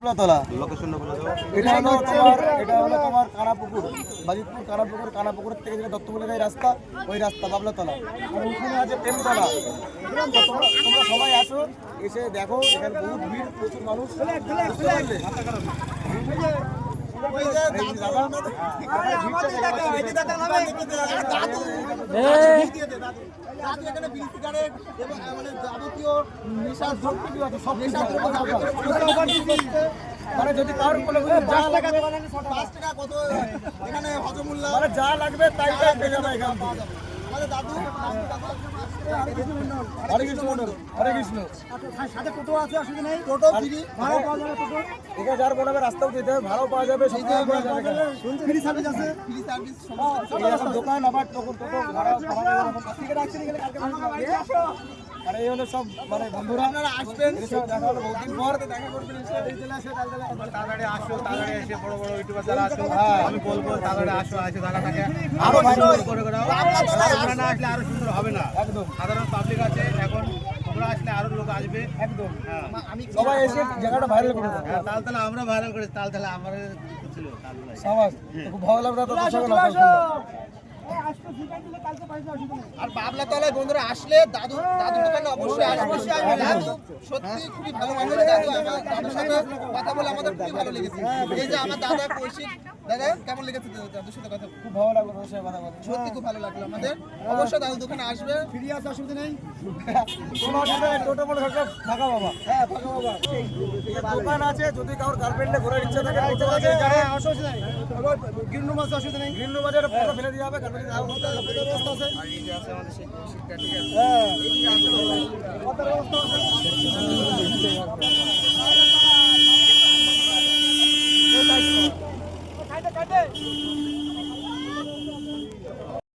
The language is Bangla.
বাবলাতলা। লোকেশনটা বলে দাও। এটা হলো তোমার কানাপুকুর, বাজিতপুর কানাপুকুরের থেকে যেটা দত্তবুলির রাস্তা, ওই রাস্তা বাবলাতলা। আর ওখানে আছে প্রেমতলা। তোমরা সবাই আসো, এসে দেখো, এখানে বহুত ভিড়, প্রচুর মানুষ। বুঝতে পারলে? মানে যদি কারোর কোনো মানে যা লাগবে তাই পেয়ে যাবে এখান থেকে। হরে কৃষ্ণ মন্ডল, হরে কৃষ্ণ। সাথে টোটো আছে, অসুবিধা নেই। টোটো ভাড়া পাওয়া যাবে। টোটো এখানে যার মনে হবে রাস্তাও যেতে হবে, ভাড়াও পাওয়া যাবে, সব কিছু পাওয়া যাবে। ফ্রি সার্ভিস আছে, ফ্রি সার্ভিস দোকান, আবার টোটো ভাড়া পাওয়া যাবে। থেকে রাখছেন এখানে কালকে আসো। আর এই হলো সব মানে বন্ধুরা, আপনারা আসবেন, দেখা হলো বহুদিন পর, দেখা করবেন। চলে আসে তাড়াতাড়ি আসো, তাড়াতাড়ি এসে বড় বড় ইউটিউবার যারা আসো, আমি বলবো তাড়াতাড়ি আসো, আসে দাদাটাকে আরো ভাইরাল করে দাও। তোমরা না আসলে আরো সুন্দর হবে না। একদম সাধারণ পাবলিক আছে এখন, তোমরা আসলে আরো লোক আসবে। একদম আমি সবাই এসে জায়গাটা ভাইরাল করে দেবো। হ্যাঁ, তাহলে আমরা ভাইরাল করি, তাহলে আমার ছিল তাহলে সবাই খুব ভালো লাগবে। আর বাবলাতলায় বন্ধুরা আসলে দাদুর দোকানে অবশ্যই আসবে। দাদু সত্যি খুবই ভালো মানুষ। দাদুর সাথে কথা বলে আমাদের খুবই ভালো লেগেছে। এই যে আমার দাদা কৌশিক দাদা, কেমন লেগেছে দাদুর সাথে কথা? খুব ভালো লাগলো তোর সাথে কথা বলতে। সত্যি খুব ভালো লাগলো আমাদের। অবশ্যই দাদুর দোকানে আসবে, ফিরে আসতে অসুবিধা নেই। কোনো অসুবিধা নেই, টোটো মোটো সব ফাঁকা বাবা। হ্যাঁ ফাঁকা বাবা, দোকান আছে, যদি কারোর গার্লফ্রেন্ডে ঘোরার ইচ্ছা থাকে হ্যাঁ অসুবিধা নেই। গ্রিন রুম আছে, অসুবিধা নেই। গ্রিন রুম আছে, ফটো ফেলে দিয়ে যাবে, গার্লফ্রেন্ডে ব্যবস্থা আছে। আর এই যে আছে আমাদের সেই কৌশিকটা, ঠিক আছে। হ্যাঁ কাটে